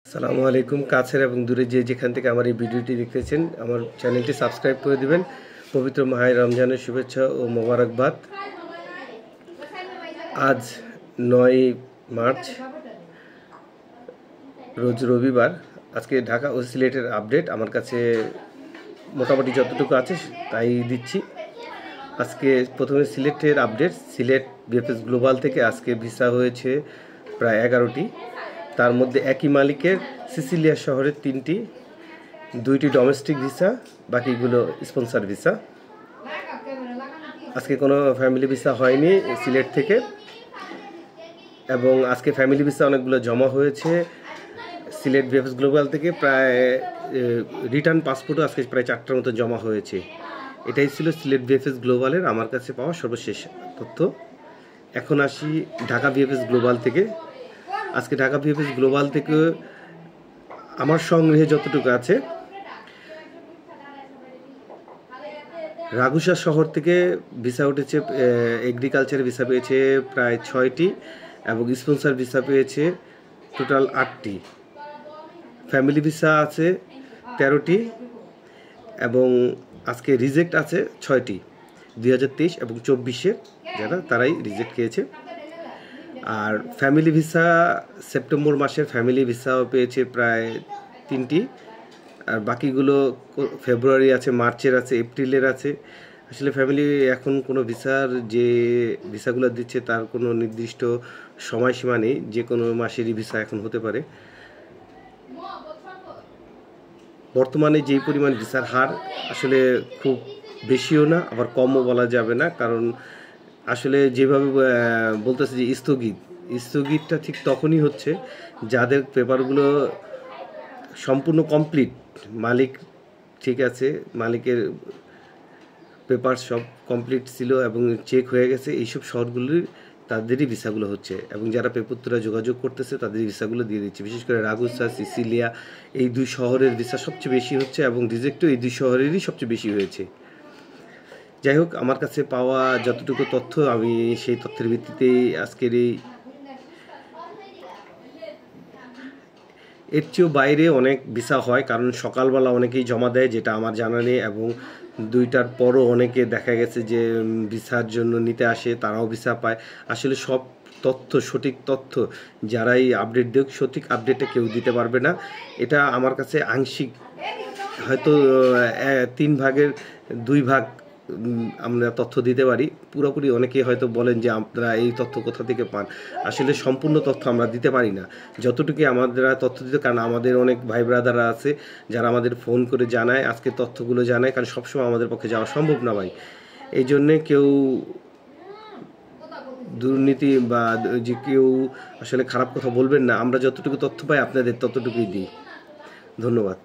আসসালামু আলাইকুম। কাছের এবং দূরে যেখান থেকে আমার এই ভিডিওটি দেখতেছেন, আমার চ্যানেলটি সাবস্ক্রাইব করে দিবেন। পবিত্র মাহে রমজানের শুভেচ্ছা ও মোবারকবাদ। আজ 9 মার্চ, রোজ রবিবার। আজকে ঢাকা ও সিলেটের আপডেট আমার কাছে মোটামুটি যতটুকু আছে তাই দিচ্ছি। আজকে প্রথমে সিলেটের আপডেট। সিলেট বিএফএস গ্লোবাল থেকে আজকে ভিসা হয়েছে প্রায় 11টি। তার মধ্যে একই মালিকের সিসিলিয়া শহরের 3টি, 2টি ডোমেস্টিক ভিসা, বাকিগুলো স্পন্সর ভিসা। আজকে কোনো ফ্যামিলি ভিসা হয়নি সিলেট থেকে, এবং আজকে ফ্যামিলি ভিসা অনেকগুলো জমা হয়েছে সিলেট বিএফএস গ্লোবাল থেকে। প্রায় রিটার্ন পাসপোর্টও আজকে প্রায় 4টার মতো জমা হয়েছে। এটাই ছিল সিলেট বিএফএস গ্লোবালের আমার কাছে পাওয়া সর্বশেষ তথ্য। এখন আসি ঢাকা বিএফএস গ্লোবাল থেকে। আজকে ঢাকা বিএফএস গ্লোবাল থেকে আমার সংগ্রহে যতটুকু আছে, রাগুসা শহর থেকে ভিসা উঠেছে, এগ্রিকালচার ভিসা পেয়েছে প্রায় 6টি, এবং স্পন্সর ভিসা পেয়েছে টোটাল 8টি। ফ্যামিলি ভিসা আছে 13টি, এবং আজকে রিজেক্ট আছে 6টি, 2023 এবং 24-এর যারা তারাই রিজেক্ট খেয়েছে। আর ফ্যামিলি ভিসা সেপ্টেম্বর মাসের ফ্যামিলি ভিসাও পেয়েছে প্রায় 3টি, আর বাকিগুলো ফেব্রুয়ারি আছে, মার্চের আছে, এপ্রিলের আছে। আসলে ফ্যামিলি এখন কোনো ভিসার যে ভিসাগুলো দিচ্ছে তার কোনো নির্দিষ্ট সময়সীমা নেই, যে কোনো মাসেরই ভিসা এখন হতে পারে। বর্তমানে যেই পরিমাণ ভিসার হার আসলে খুব বেশিও না, আবার কমও বলা যাবে না, কারণ আসলে যেভাবে বলতেছে যে স্থগিতটা ঠিক তখনই হচ্ছে যাদের পেপারগুলো সম্পূর্ণ কমপ্লিট, মালিক ঠিক আছে, মালিকের পেপার সব কমপ্লিট ছিল এবং চেক হয়ে গেছে, এইসব শহরগুলির তাদেরই ভিসাগুলো হচ্ছে, এবং যারা পেপুত্ররা যোগাযোগ করতেছে তাদের ভিসাগুলো দিয়ে দিচ্ছে। বিশেষ করে রাগুসা, সিসিলিয়া, এই 2 শহরের ভিসা সবচেয়ে বেশি হচ্ছে, এবং রিজেক্টও এই 2 শহরেরই সবচেয়ে বেশি হয়েছে। যাই হোক, আমার কাছে পাওয়া যতটুকু তথ্য আমি সেই তথ্যের ভিত্তিতেই আজকের এর চেয়েও বাইরে অনেক ভিসা হয়, কারণ সকালবেলা অনেকেই জমা দেয়, যেটা আমার জানা নেই, এবং 2টার পরও অনেকে দেখা গেছে যে ভিসার জন্য নিতে আসে, তারাও ভিসা পায়। আসলে সব তথ্য, সঠিক তথ্য যারাই আপডেট দেখ, সঠিক আপডেটটা কেউ দিতে পারবে না। এটা আমার কাছে আংশিক, হয়তো 3 ভাগের 2 ভাগ আমরা তথ্য দিতে পারি। পুরোপুরি অনেকেই হয়তো বলেন যে আপনারা এই তথ্য কোথা থেকে পান। আসলে সম্পূর্ণ তথ্য আমরা দিতে পারি না, যতটুকু আমাদের তথ্য দিতে, কারণ আমাদের অনেক ভাই ব্রাদাররা আছে যারা আমাদের ফোন করে জানায়, আজকে তথ্যগুলো জানায়, কারণ সবসময় আমাদের পক্ষে যাওয়া সম্ভব না ভাই। এই জন্যে কেউ দুর্নীতি বা যে কেউ আসলে খারাপ কথা বলবেন না। আমরা যতটুকু তথ্য পাই আপনাদের ততটুকুই দিই। ধন্যবাদ।